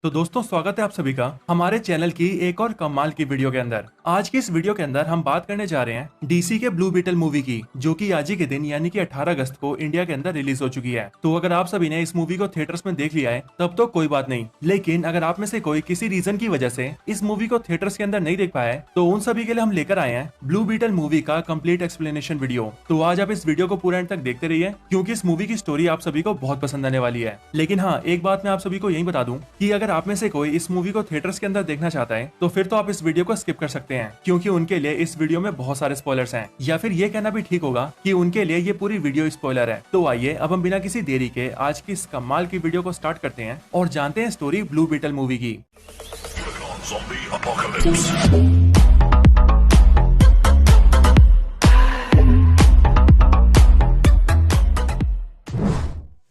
तो दोस्तों स्वागत है आप सभी का हमारे चैनल की एक और कमाल की वीडियो के अंदर। आज की इस वीडियो के अंदर हम बात करने जा रहे हैं डीसी के ब्लू बीटल मूवी की, जो कि आज ही के दिन यानी कि 18 अगस्त को इंडिया के अंदर रिलीज हो चुकी है। तो अगर आप सभी ने इस मूवी को थिएटर्स में देख लिया है तब तो कोई बात नहीं, लेकिन अगर आप में से कोई किसी रीजन की वजह से इस मूवी को थिएटर्स के अंदर नहीं देख पाया है तो उन सभी के लिए हम लेकर आए हैं ब्लू बीटल मूवी का कंप्लीट एक्सप्लेनेशन वीडियो। तो आज आप इस वीडियो को पूरा एंड तक देखते रहिए क्योंकि इस मूवी की स्टोरी आप सभी को बहुत पसंद आने वाली है। लेकिन हाँ, एक बात मैं आप सभी को यही बता दूं कि अगर आप में से कोई इस मूवी को थिएटर्स के अंदर देखना चाहता है तो फिर तो आप इस वीडियो को स्किप कर सकते हैं, क्योंकि उनके लिए इस वीडियो में बहुत सारे स्पॉयलर्स हैं, या फिर ये कहना भी ठीक होगा कि उनके लिए ये पूरी वीडियो स्पॉयलर है। तो आइए अब हम बिना किसी देरी के आज की इस कमाल की वीडियो को स्टार्ट करते हैं और जानते हैं स्टोरी ब्लू बीटल मूवी की।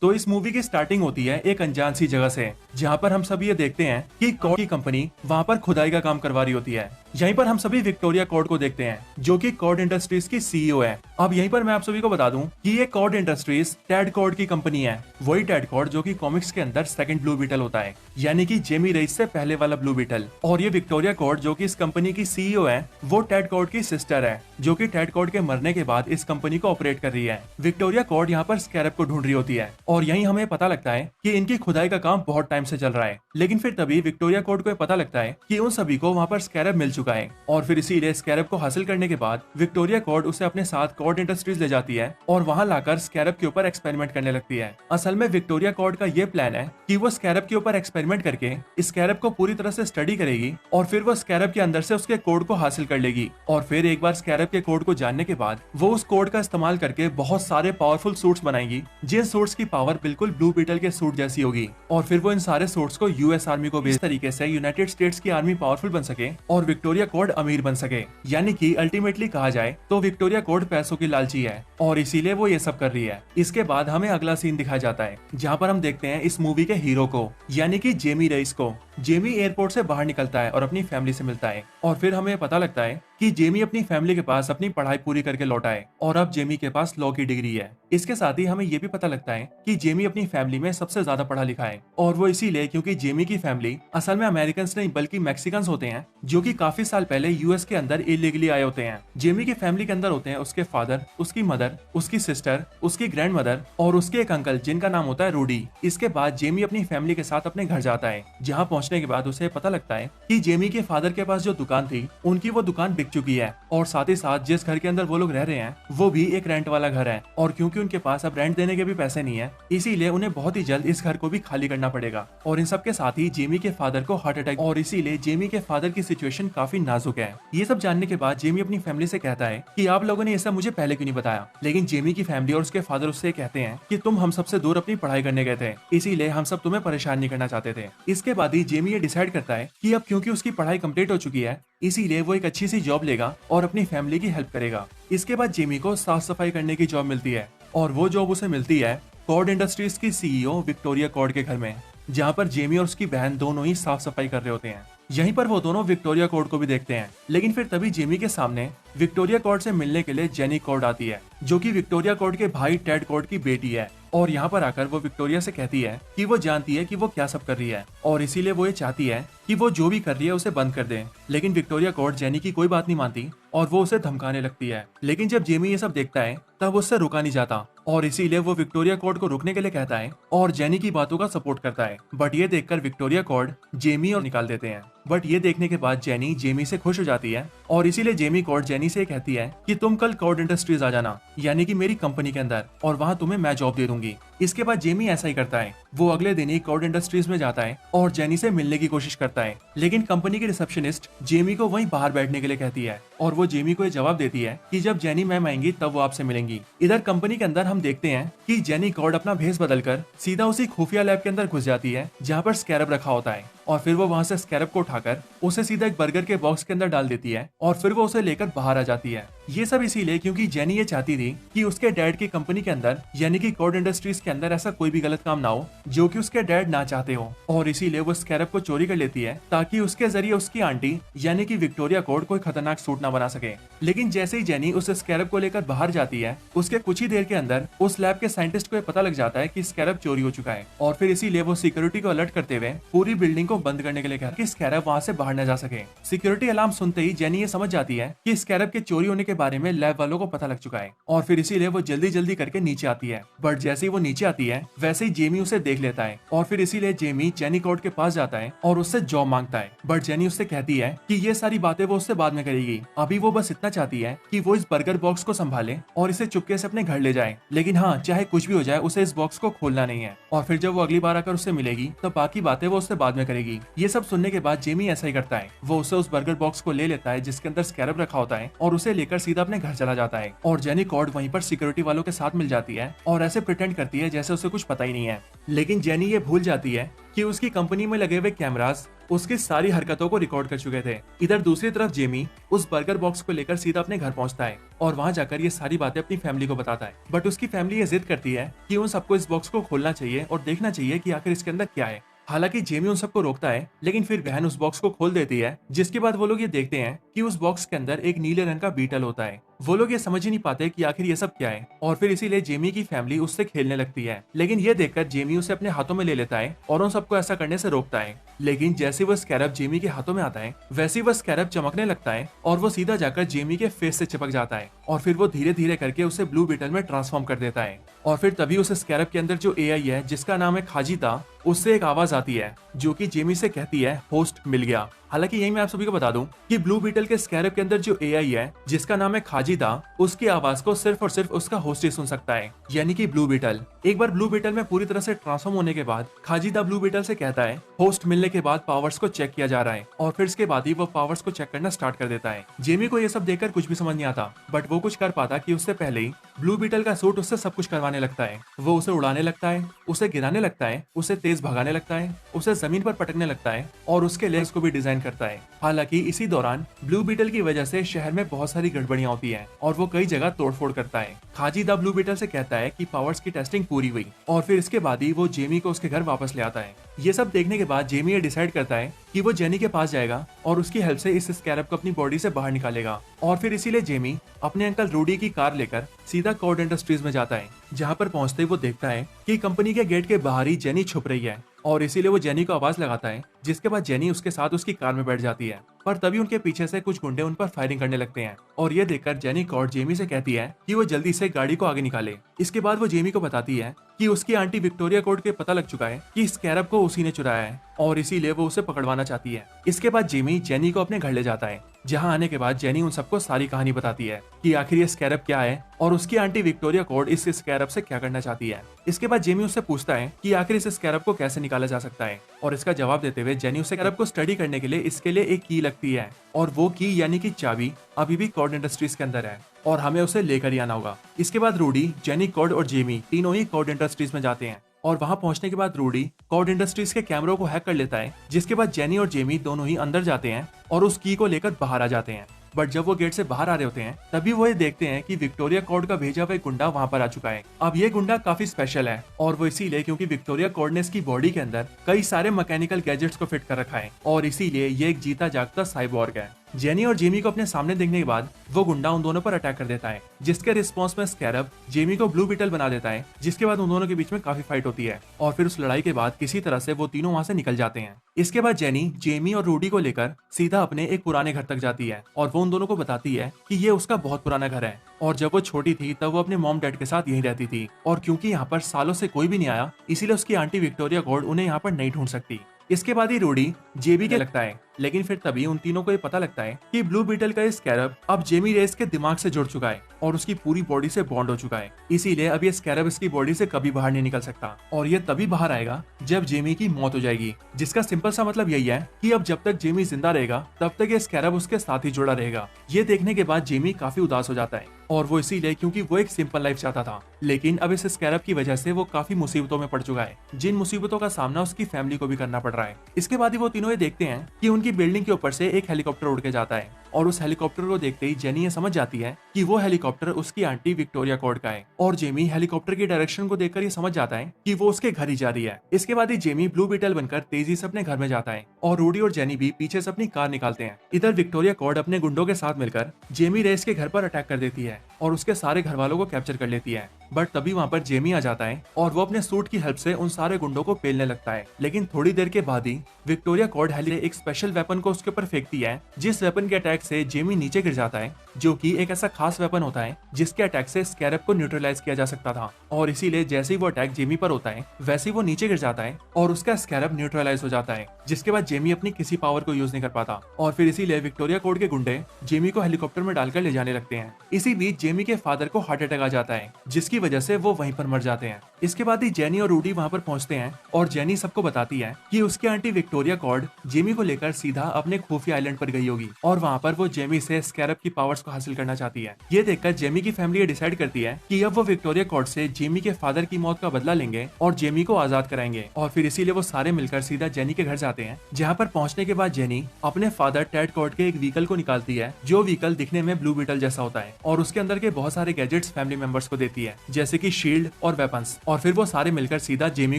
तो इस मूवी की स्टार्टिंग होती है एक अनजान सी जगह से, जहां पर हम सब ये देखते हैं कि कॉड की कंपनी वहां पर खुदाई का काम करवा रही होती है। यहीं पर हम सभी विक्टोरिया कॉड को देखते हैं, जो कि कॉड इंडस्ट्रीज की सीईओ है। अब यहीं पर मैं आप सभी को बता दूं कि ये कॉड इंडस्ट्रीज टेड कॉड की कंपनी है, वही टेड कॉड जो कि कॉमिक्स के अंदर सेकंड ब्लू बीटल होता है, यानी कि जेमी रेस से पहले वाला ब्लू बीटल। और ये विक्टोरिया कॉड जो कि इस कंपनी की सीईओ है, वो टेड कॉड की सिस्टर है, जो कि टेड कॉड के मरने के बाद इस कंपनी को ऑपरेट कर रही है। विक्टोरिया कॉड यहाँ पर स्कैरब को ढूंढ रही होती है और यहीं हमें पता लगता है कि इनकी खुदाई का काम बहुत टाइम से चल रहा है। लेकिन फिर तभी विक्टोरिया कॉड को पता लगता है कि उन सभी को वहाँ पर स्कैरब मिल चुका है, और फिर इसीलिए स्कैरब को हासिल करने के बाद विक्टोरिया कॉड उसे अपने साथ कॉड इंडस्ट्रीज ले जाती है और वहाँ लाकर स्कैरब के ऊपर एक्सपेरिमेंट करने लगती है। असल में विक्टोरिया कॉड का ये प्लान है कि वो स्कैरब के ऊपर एक्सपेरिमेंट करके स्कैरब को पूरी तरह से स्टडी करेगी और फिर वो स्कैरब के अंदर से उसके कोड को हासिल कर लेगी, और फिर एक बार स्कैरब के कोड को जानने के बाद वो उस कोड का इस्तेमाल करके बहुत सारे पावरफुल सूट्स बनाएगी, जिन सूट्स की पावर बिल्कुल ब्लू बीटल के सूट जैसी होगी। और फिर वो इन सारे सूट्स को यूएस आर्मी को भेज तरीके से यूनाइटेड स्टेट्स की आर्मी पावरफुल बन सके और विक्टोरिया कॉड अमीर बन सके। यानी कि अल्टीमेटली कहा जाए तो विक्टोरिया कॉड पैसों की लालची है और इसीलिए वो ये सब कर रही है। इसके बाद हमें अगला सीन दिखाया जाता है, जहाँ पर हम देखते हैं इस मूवी के हीरो को, यानी कि जेमी रेस को। जेमी एयरपोर्ट से बाहर निकलता है और अपनी फैमिली से मिलता है, और फिर हमें पता लगता है कि जेमी अपनी फैमिली के पास अपनी पढ़ाई पूरी करके लौटा है और अब जेमी के पास लॉ की डिग्री है। इसके साथ ही हमें ये भी पता लगता है कि जेमी अपनी फैमिली में सबसे ज्यादा पढ़ा लिखा है, और वो इसीलिए क्योंकि जेमी की फैमिली असल में अमेरिकन नहीं बल्कि मैक्सिकन होते हैं, जो कि काफी साल पहले यूएस के अंदर इलीगली आए होते हैं। जेमी की फैमिली के अंदर होते हैं उसके फादर, उसकी मदर, उसकी सिस्टर, उसकी ग्रैंड मदर और उसके एक अंकल जिनका नाम होता है रूडी। इसके बाद जेमी अपनी फैमिली के साथ अपने घर जाता है, जहाँ पहुँचने के बाद उसे पता लगता है कि जेमी के फादर के पास जो दुकान थी उनकी वो दुकान बिक चुकी है, और साथ ही साथ जिस घर के अंदर वो लोग रह रहे हैं वो भी एक रेंट वाला घर है, और क्योंकि उनके पास अब रेंट देने के भी पैसे नहीं है इसीलिए उन्हें बहुत ही जल्द इस घर को भी खाली करना पड़ेगा। और इन सब के साथ ही जेमी के फादर को हार्ट अटैक, और इसीलिए जेमी के फादर की सिचुएशन काफी नाजुक है। ये सब जानने के बाद जेमी अपनी फैमिली से कहता है कि आप लोगों ने ये सब मुझे पहले क्यों नहीं बताया, लेकिन जेमी की फैमिली और उसके फादर उससे कहते हैं कि तुम हम सबसे दूर अपनी पढ़ाई करने गए थे, इसीलिए हम सब तुम्हें परेशान नहीं करना चाहते थे। इसके बाद ही जेमी ये डिसाइड करता है कि अब क्योंकि उसकी पढ़ाई कंप्लीट हो चुकी है इसीलिए वो एक अच्छी सी जॉब लेगा और अपनी फैमिली की हेल्प करेगा। इसके बाद जेमी को साफ सफाई करने की जॉब मिलती है, और वो जॉब उसे मिलती है कॉड इंडस्ट्रीज की सीईओ विक्टोरिया कॉड के घर में, जहाँ पर जेमी और उसकी बहन दोनों ही साफ सफाई कर रहे होते हैं। यहीं पर वो दोनों विक्टोरिया कॉड को भी देखते हैं, लेकिन फिर तभी जेमी के सामने विक्टोरिया कॉड से मिलने के लिए जेनी कॉड आती है, जो कि विक्टोरिया कॉड के भाई टेड कॉड की बेटी है। और यहाँ पर आकर वो विक्टोरिया से कहती है कि वो जानती है कि वो क्या सब कर रही है, और इसीलिए वो ये चाहती है कि वो जो भी कर रही है उसे बंद कर दे। लेकिन विक्टोरिया कॉड जेनी की कोई बात नहीं मानती और वो उसे धमकाने लगती है। लेकिन जब जेमी ये सब देखता है तब उससे रुका नहीं जाता, और इसीलिए वो विक्टोरिया कॉड को रुकने के लिए कहता है और जेनी की बातों का सपोर्ट करता है। बट ये देखकर विक्टोरिया कॉड जेमी और निकाल देते हैं। बट ये देखने के बाद जेनी जेमी से खुश हो जाती है, और इसीलिए जेमी कॉड जेनी से कहती है कि तुम कल कॉड इंडस्ट्रीज आ जाना, यानी कि मेरी कंपनी के अंदर, और वहाँ तुम्हें मैं जॉब दे दूंगी। इसके बाद जेमी ऐसा ही करता है, वो अगले दिन ही कॉड इंडस्ट्रीज में जाता है और जेनी से मिलने की कोशिश करता है, लेकिन कंपनी की रिसेप्शनिस्ट जेमी को वहीं बाहर बैठने के लिए कहती है, और वो जेमी को ये जवाब देती है कि जब जेनी मैम आएंगी तब वो आपसे मिलेंगी। इधर कंपनी के अंदर हम देखते हैं कि जेनी कॉड अपना भेस बदलकर सीधा उसी खुफिया लैब के अंदर घुस जाती है जहाँ पर स्कैरब रखा होता है, और फिर वो वहाँ से स्कैरब को उठाकर उसे सीधा एक बर्गर के बॉक्स के अंदर डाल देती है, और फिर वो उसे लेकर बाहर आ जाती है। ये सब इसीलिए क्योंकि जेनी ये चाहती थी कि उसके डैड की कंपनी के अंदर यानी कि कॉड इंडस्ट्रीज के अंदर ऐसा कोई भी गलत काम ना हो जो कि उसके डैड ना चाहते हो, और इसीलिए वो स्कैरब को चोरी कर लेती है ताकि उसके जरिए उसकी आंटी यानी कि विक्टोरिया कॉड कोई खतरनाक सूट ना बना सके। लेकिन जैसे ही जेनी उस स्कैरब को लेकर बाहर जाती है उसके कुछ ही देर के अंदर उस लैब के साइंटिस्ट को पता लग जाता है कि स्कैरब चोरी हो चुका है, और फिर इसीलिए वो सिक्योरिटी को अलर्ट करते हुए पूरी बिल्डिंग को बंद करने के लिए कहता है कि स्कैरब वहाँ से बाहर न जा सके। सिक्योरिटी अलार्म सुनते ही जेनी ये समझ जाती है कि स्कैरब के चोरी होने के बारे में लैब वालों को पता लग चुका है और फिर इसीलिए वो जल्दी जल्दी करके नीचे आती है। बट जैसे ही वो नीचे आती है वैसे ही जेमी उसे देख लेता है और फिर इसीलिए जेमी जेनी कॉर्ड के पास जाता है और उससे जॉब मांगता है। बट जेनी उससे कहती है कि ये सारी बातें वो उससे बाद में करेगी, अभी वो बस इतना चाहती है कि वो इस बर्गर बॉक्स को संभाले और इसे चुपके से अपने घर ले जाए। लेकिन हाँ, चाहे कुछ भी हो जाए उसे इस बॉक्स को खोलना नहीं है। और फिर जब वो अगली बार आकर उससे मिलेगी तो बाकी बातें वो उससे बाद में करेगी। ये सब सुनने के बाद जेमी ऐसा ही करता है, वो उसे उस बर्गर बॉक्स को ले लेता है जिसके अंदर स्कैरब रखा होता है और उसे लेकर सीधा अपने घर चला जाता है। और जेनी कॉर्ड वहीं पर सिक्योरिटी वालों के साथ मिल जाती है और ऐसे प्रिटेंड करती है जैसे उसे कुछ पता ही नहीं है। लेकिन जेनी ये भूल जाती है कि उसकी कंपनी में लगे हुए कैमरास उसकी सारी हरकतों को रिकॉर्ड कर चुके थे। इधर दूसरी तरफ जेमी उस बर्गर बॉक्स को लेकर सीधा अपने घर पहुंचता है और वहां जाकर ये सारी बातें अपनी फैमिली को बताता है। बट उसकी फैमिली ये जिद करती है कि उन सबको इस बॉक्स को खोलना चाहिए और देखना चाहिए कि आखिर इसके अंदर क्या है। हालांकि जेमी उन सबको रोकता है, लेकिन फिर बहन उस बॉक्स को खोल देती है, जिसके बाद वो लोग ये देखते हैं कि उस बॉक्स के अंदर एक नीले रंग का बीटल होता है। वो लोग ये समझ ही नहीं पाते कि आखिर ये सब क्या है और फिर इसीलिए जेमी की फैमिली उससे खेलने लगती है। लेकिन ये देखकर जेमी उसे अपने हाथों में ले लेता है और उन सबको ऐसा करने से रोकता है। लेकिन जैसे वो स्कैरब जेमी के हाथों में आता है वैसे वो स्कैरब चमकने लगता है और वो सीधा जाकर जेमी के फेस से चिपक जाता है और फिर वो धीरे धीरे करके उसे ब्लू बीटल में ट्रांसफॉर्म कर देता है। और फिर तभी उस स्कैरब के अंदर जो एआई है जिसका नाम है खाजिदा, उससे एक आवाज आती है जो कि जेमी से कहती है होस्ट मिल गया। हालांकि यही मैं आप सभी को बता दूं कि ब्लू बीटल के स्कैरब के अंदर जो एआई है जिसका नाम है खाजिदा, उसकी आवाज को सिर्फ और सिर्फ उसका होस्ट ही सुन सकता है, यानी कि ब्लू बीटल। एक बार ब्लू बीटल में पूरी तरह से ट्रांसफॉर्म होने के बाद खाजिदा ब्लू बीटल से कहता है होस्ट मिलने के बाद पावर्स को चेक किया जा रहा है और फिर इसके बाद ही वो पावर्स को चेक करना स्टार्ट कर देता है। जेमी को ये सब देखकर कुछ भी समझ नहीं आता, बट वो कुछ कर पाता कि उससे पहले ही ब्लू बीटल का सूट उससे सब कुछ करवाने लगता है। वो उसे उड़ाने लगता है, उसे गिराने लगता है, उसे तेज भगाने लगता है, उसे जमीन पर पटकने लगता है और उसके लेग्स को भी डिजाइन करता है। हालांकि इसी दौरान ब्लू बीटल की वजह से शहर में बहुत सारी गड़बड़ियां होती हैं और वो कई जगह तोड़फोड़ करता है। खाजिदा ब्लू बीटल से कहता है कि पावर्स की टेस्टिंग पूरी हुई और फिर इसके बाद ही वो जेमी को उसके घर वापस ले आता है। ये सब देखने के बाद जेमी ये डिसाइड करता है कि वो जेनी के पास जाएगा और उसकी हेल्प से इस स्कैरब को अपनी बॉडी से बाहर निकालेगा। और फिर इसीलिए जेमी अपने अंकल रूडी की कार लेकर सीधा कॉर्ड इंडस्ट्रीज में जाता है, जहाँ पर पहुंचते ही वो देखता है कि कंपनी के गेट के बाहर ही जेनी छुप रही है और इसीलिए वो जेनी को आवाज लगाता है, जिसके बाद जेनी उसके साथ उसकी कार में बैठ जाती है। पर तभी उनके पीछे से कुछ गुंडे उन पर फायरिंग करने लगते हैं और ये देखकर जेनी कॉर्ड जेमी से कहती है कि वो जल्दी से गाड़ी को आगे निकाले। इसके बाद वो जेमी को बताती है कि उसकी आंटी विक्टोरिया कॉर्ड के पता लग चुका है कि स्कैरब को उसी ने चुराया है और इसीलिए वो उसे पकड़वाना चाहती है। इसके बाद जेमी जेनी को अपने घर ले जाता है, जहाँ आने के बाद जेनी उन सबको सारी कहानी बताती है कि आखिर ये स्कैरब क्या है और उसकी आंटी विक्टोरिया कॉर्ड इस स्कैरब से क्या करना चाहती है। इसके बाद जेमी उससे पूछता है कि आखिर इस स्कैरब को कैसे निकाला जा सकता है और इसका जवाब देते हुए जेनी उसे स्कैरब को स्टडी करने के लिए इसके लिए एक की लगती है और वो की यानी कि चाबी अभी भी कॉर्ड इंडस्ट्रीज के अंदर है और हमें उसे लेकर ही आना होगा। इसके बाद रूडी, जेनी कॉर्ड और जेमी तीनों ही कॉर्ड इंडस्ट्रीज में जाते हैं और वहां पहुंचने के बाद रूडी कॉर्ड इंडस्ट्रीज के कैमरों को हैक कर लेता है, जिसके बाद जेनी और जेमी दोनों ही अंदर जाते हैं और उस की को लेकर बाहर आ जाते हैं। बट जब वो गेट से बाहर आ रहे होते हैं तभी वो ये देखते हैं कि विक्टोरिया कॉर्ड का भेजा हुआ गुंडा वहां पर आ चुका है। अब ये गुंडा काफी स्पेशल है और वो इसीलिए क्योंकि विक्टोरिया कॉर्ड ने इसकी बॉडी के अंदर कई सारे मैकेनिकल गैजेट्स को फिट कर रखा है और इसीलिए ये एक जीता जागता साइबॉर्ग है। जेनी और जेमी को अपने सामने देखने के बाद वो गुंडा उन दोनों पर अटैक कर देता है, जिसके रिस्पॉन्स में स्कैरब जेमी को ब्लू बीटल बना देता है, जिसके बाद उन दोनों के बीच में काफी फाइट होती है और फिर उस लड़ाई के बाद किसी तरह से वो तीनों वहां से निकल जाते हैं। इसके बाद जेनी जेमी और रूडी को लेकर सीधा अपने एक पुराने घर तक जाती है और वो उन दोनों को बताती है कि ये उसका बहुत पुराना घर है और जब वो छोटी थी तब वो अपने मॉम डैड के साथ यहीं रहती थी और क्योंकि यहाँ पर सालों से कोई भी नहीं आया इसीलिए उसकी आंटी विक्टोरिया कॉर्ड उन्हें यहाँ पर नहीं ढूंढ सकती। इसके बाद ही रूडी जेबी के लगता है, लेकिन फिर तभी उन तीनों को ये पता लगता है कि ब्लू बीटल का स्कैरब अब जेमी रेस के दिमाग से जुड़ चुका है और उसकी पूरी बॉडी से बॉन्ड हो चुका है। इसीलिए अब ये स्कैरब इसकी बॉडी से कभी बाहर नहीं निकल सकता और ये तभी बाहर आएगा जब जेमी की मौत हो जाएगी, जिसका सिंपल सा मतलब यही है कि अब जब तक जेमी जिंदा रहेगा तब तक ये स्कैरब उसके साथ ही जुड़ा रहेगा। ये देखने के बाद जेमी काफी उदास हो जाता है और वो इसीलिए क्योंकि वो एक सिंपल लाइफ चाहता था, लेकिन अब इस स्कैरब की वजह से वो काफी मुसीबतों में पड़ चुका है, जिन मुसीबतों का सामना उसकी फैमिली को भी करना पड़ रहा है। इसके बाद ही वो तीनों ये देखते हैं कि उनकी बिल्डिंग के ऊपर से एक हेलीकॉप्टर उड़ के जाता है और उस हेलीकॉप्टर को देखते ही जेनी ये समझ जाती है कि वो हेलीकॉप्टर उसकी आंटी विक्टोरिया कॉर्ड का है और जेमी हेलीकॉप्टर की डायरेक्शन को देखकर ये समझ जाता है कि वो उसके घर ही जा रही है। इसके बाद ही जेमी ब्लू बीटल बनकर तेजी से अपने घर में जाता है और रूडी और जेनी भी पीछे से अपनी कार निकालते हैं। इधर विक्टोरिया कॉर्ड अपने गुंडों के साथ मिलकर जेमी रेस के घर पर अटैक कर देती है और उसके सारे घर वालों को कैप्चर कर लेती है। बट तभी वहाँ पर जेमी आ जाता है और वो अपने सूट की हेल्प से उन सारे गुंडों को पेलने लगता है। लेकिन थोड़ी देर के बाद ही विक्टोरिया कॉर्ड हेली एक स्पेशल वेपन को उसके ऊपर फेंकती है, जिस वेपन के अटैक से जेमी नीचे गिर जाता है, जो कि एक ऐसा खास वेपन होता है जिसके अटैक से स्कैरब को न्यूट्रलाइज किया जा सकता था। और इसीलिए जैसे ही वो अटैक जेमी पर होता है वैसे ही वो नीचे गिर जाता है और उसका स्कैरब न्यूट्रलाइज हो जाता है, जिसके बाद जेमी अपनी किसी पावर को यूज नहीं कर पाता और फिर इसीलिए विक्टोरिया कॉर्ड के गुंडे जेमी को हेलीकॉप्टर में डालकर ले जाने लगते हैं। इसी बीच जेमी के फादर को हार्ट अटैक आ जाता है, जिसकी वजह से वो वहीं पर मर जाते हैं। इसके बाद ही जेनी और रूडी वहां पर पहुंचते हैं और जेनी सबको बताती है कि उसकी आंटी विक्टोरिया कॉर्ड जेमी को लेकर सीधा अपने खुफिया आइलैंड पर गई होगी और वहां पर वो जेमी से स्कैरब की पावर्स को हासिल करना चाहती है। ये देखकर जेमी की फैमिली डिसाइड करती है कि अब वो विक्टोरिया कॉर्ड से जेमी के फादर की मौत का बदला लेंगे और जेमी को आजाद कराएंगे। और फिर इसीलिए वो सारे मिलकर सीधा जेनी के घर जाते हैं, जहाँ पर पहुंचने के बाद जेनी अपने फादर टेड कॉर्ड के एक व्हीकल को निकालती है, जो व्हीकल दिखने में ब्लू बीटल जैसा होता है और उसके अंदर के बहुत सारे गैजेट्स फैमिली मेंबर्स को देती है, जैसे कि शील्ड और वेपन्स। और फिर वो सारे मिलकर सीधा जेमी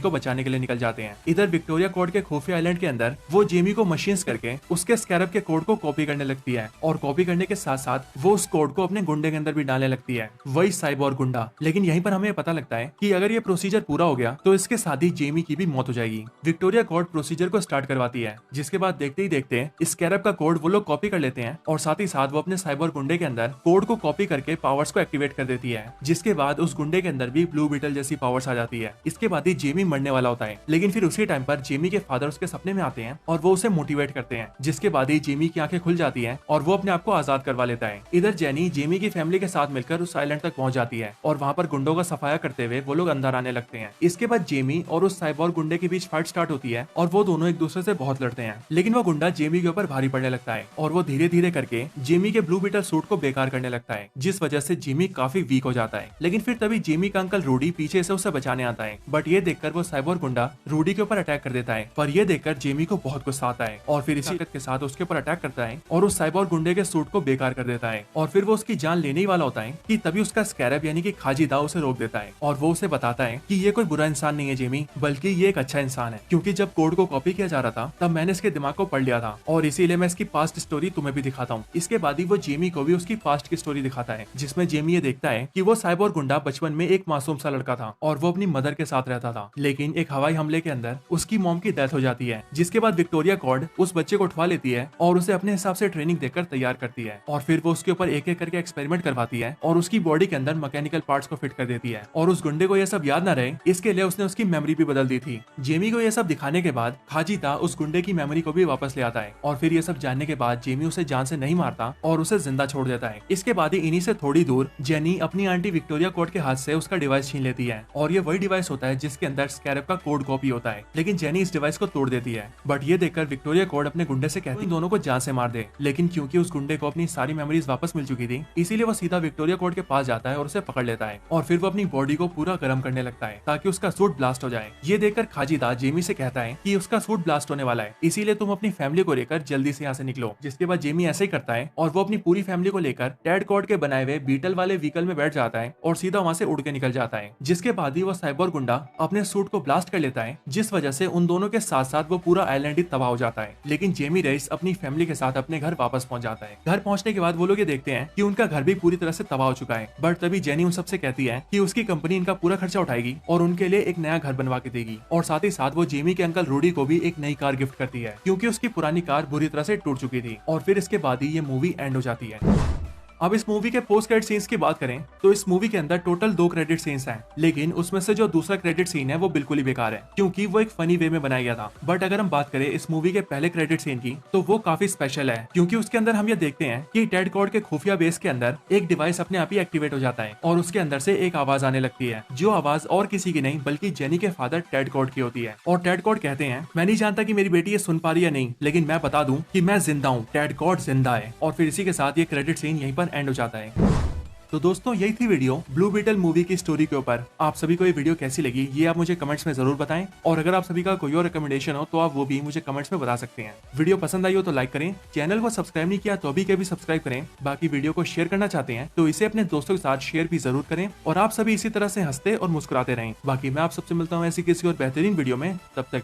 को बचाने के लिए निकल जाते हैं। इधर विक्टोरिया कॉर्ड के खुफिया आइलैंड के अंदर वो जेमी को मशीन्स करके उसके स्कैरब के कोड को कॉपी करने लगती है और कॉपी करने के साथ साथ वो उस कोड को अपने गुंडे के अंदर भी डालने लगती है, वही साइबोर्ग गुंडा। लेकिन यहीं पर हमें पता लगता है कि अगर ये प्रोसीजर पूरा हो गया तो इसके साथ ही जेमी की भी मौत हो जाएगी। विक्टोरिया कॉर्ड प्रोसीजर को स्टार्ट करवाती है, जिसके बाद देखते ही देखते स्कैरब का कोड वो लोग कॉपी कर लेते हैं और साथ ही साथ वो अपने साइबोर्ग गुंडे के अंदर कोड को कॉपी करके पावर्स को एक्टिवेट कर देती है, जिसके बाद उस गुंडे के अंदर भी ब्लू बीटल जैसी पावर्स आ जाती है। इसके बाद ही जेमी मरने वाला होता है, लेकिन फिर उसी टाइम पर जेमी के फादर उसके सपने में आते हैं और वो उसे मोटिवेट करते हैं, जिसके बाद ही जेमी की आंखें खुल जाती हैं और वो अपने आप को आजाद करवा लेता है। इधर जेनी जेमी की फैमिली के साथ मिलकर उस आइलैंड तक पहुंच जाती है और वहां पर गुंडों का सफाया करते हुए वो लोग अंदर आने लगते हैं। इसके बाद जेमी और उस साइबोर्ग गुंडे के बीच फाइट स्टार्ट होती है और वो दोनों एक दूसरे से बहुत लड़ते हैं, लेकिन वो गुंडा जेमी के ऊपर भारी पड़ने लगता है और वो धीरे धीरे करके जेमी के ब्लू बीटल सूट को बेकार करने लगता है, जिस वजह से जेमी काफी वीक हो जाता है। लेकिन फिर तभी जेमी का अंकल रूडी पीछे से उसे बचाने आता है, बट ये देखकर वो साइबोर्ग गुंडा रूडी के ऊपर अटैक कर देता है। पर ये देखकर जेमी को बहुत गुस्सा आता है और फिर इसी के साथ उसके ऊपर अटैक करता है और उस साइबोर्ग गुंडे के सूट को बेकार कर देता है। और फिर वो उसकी जान लेने ही वाला होता है कि तभी उसका स्कैरब यानी कि खाजिदा उसे रोक देता है और वो उसे बताता है कि ये कोई बुरा इंसान नहीं है जेमी, बल्कि ये एक अच्छा इंसान है, क्योंकि जब कोड को कॉपी किया जा रहा था तब मैंने इसके दिमाग को पढ़ लिया था और इसीलिए मैं इसकी पास्ट स्टोरी तुम्हें भी दिखाता हूँ। इसके बाद ही वो जेमी को भी उसकी पास्ट की स्टोरी दिखाता है, जिसमें जेमी ये देखता है कि वो साइबोर्ग गुंडा बचपन में एक मासूम सा लड़का था और वो अपनी मदर के साथ रहता था, लेकिन एक हवाई हमले के अंदर उसकी मॉम की डेथ हो जाती है, जिसके बाद विक्टोरिया कॉर्ड उस बच्चे को उठवा लेती है और उसे अपने हिसाब से ट्रेनिंग देकर तैयार करती है और फिर वो उसके ऊपर एक एक करके एक्सपेरिमेंट करवाती है और उसकी बॉडी के अंदर मैकेनिकल पार्ट्स को फिट कर देती है। और उस गुंडे को यह सब याद न रहे, इसके लिए उसने उसकी मेमोरी भी बदल दी थी। जेमी को यह सब दिखाने के बाद खाजिदा उस गुंडे की मेमोरी को भी वापस ले आता है और फिर ये सब जानने के बाद जेमी उसे जान से नहीं मारता और उसे जिंदा छोड़ देता है। इसके बाद ही इन्हीं से थोड़ी दूर जेनी अपनी आंटी विक्टोरिया कॉर्ड के हाथ से उसका डिवाइस छीन लेती है और ये वही डिवाइस होता है जिसके अंदर स्कैरब का कोड कॉपी होता है, लेकिन जेनी इस डिवाइस को तोड़ देती है। बट ये देखकर विक्टोरिया कॉर्ड अपने गुंडे से कहती है दोनों को जान से मार दे, लेकिन क्योंकि उस गुंडे को अपनी सारी मेमोरीज वापस मिल चुकी थी, इसीलिए वो सीधा विक्टोरिया कॉर्ड के पास जाता है और उसे पकड़ लेता है और फिर वो अपनी बॉडी को पूरा गर्म करने लगता है ताकि उसका सूट ब्लास्ट हो जाए। ये देखकर खाजिदा जेमी से कहता है कि उसका सूट ब्लास्ट होने वाला है, इसीलिए तुम अपनी फैमिली को लेकर जल्दी से यहाँ से निकलो। जिसके बाद जेमी ऐसे ही करता है और वो अपनी पूरी फैमिली को लेकर टेड कॉर्ड के बनाए हुए बीटल वाले व्हीकल में बैठ जाता है और सीधा वहाँ से उड़ के निकल जाता है। जिसके बाद ही वो साइबोर्ग गुंडा अपने सूट को ब्लास्ट कर लेता है, जिस वजह से उन दोनों के साथ साथ वो पूरा आइलैंड ही तबाह हो जाता है। लेकिन जेमी रेस अपनी फैमिली के साथ अपने घर वापस पहुंच जाता है। घर पहुंचने के बाद वो लोग ये देखते हैं कि उनका घर भी पूरी तरह से तबाह हो चुका है, बट तभी जेनी उन सबसे कहती है कि उसकी कंपनी इनका पूरा खर्चा उठाएगी और उनके लिए एक नया घर बनवा के देगी और साथ ही साथ वो जेमी के अंकल रूडी को भी एक नई कार गिफ्ट करती है, क्योंकि उसकी पुरानी कार बुरी तरह से टूट चुकी थी। और फिर इसके बाद ही ये मूवी एंड हो जाती है। अब इस मूवी के पोस्ट क्रेडिट सीन्स की बात करें तो इस मूवी के अंदर टोटल 2 क्रेडिट सीन्स हैं, लेकिन उसमें से जो दूसरा क्रेडिट सीन है वो बिल्कुल ही बेकार है, क्योंकि वो एक फनी वे में बनाया गया था। बट अगर हम बात करें इस मूवी के पहले क्रेडिट सीन की तो वो काफी स्पेशल है, क्योंकि उसके अंदर हम ये देखते हैं कि टेड कॉर्ड के खुफिया बेस के अंदर एक डिवाइस अपने आप ही एक्टिवेट हो जाता है और उसके अंदर से एक आवाज आने लगती है, जो आवाज और किसी की नहीं बल्कि जेनी के फादर टेड कॉर्ड की होती है। और टेड कॉर्ड कहते हैं, मैं नहीं जानता कि मेरी बेटी ये सुन पा रही है नहीं, लेकिन मैं बता दूं कि मैं जिंदा हूँ, टेड कॉर्ड जिंदा है। और फिर इसी के साथ ये क्रेडिट सीन यहीं पर एंड हो जाता है। तो दोस्तों यही थी वीडियो ब्लू बीटल मूवी की स्टोरी के ऊपर। आप सभी को ये वीडियो कैसी लगी ये आप मुझे कमेंट्स में जरूर बताएं, और अगर आप सभी का कोई और रिकमेंडेशन हो तो आप वो भी मुझे कमेंट्स में बता सकते हैं। वीडियो पसंद आई हो तो लाइक करें, चैनल को सब्सक्राइब नहीं किया तो अभी के भी सब्सक्राइब करें। बाकी वीडियो को शेयर करना चाहते हैं तो इसे अपने दोस्तों के साथ शेयर भी जरूर करें, और आप सभी इसी तरह से हंसते और मुस्कुराते रहें। बाकी मैं आप सबसे मिलता हूँ ऐसी किसी और बेहतरीन वीडियो में, तब तक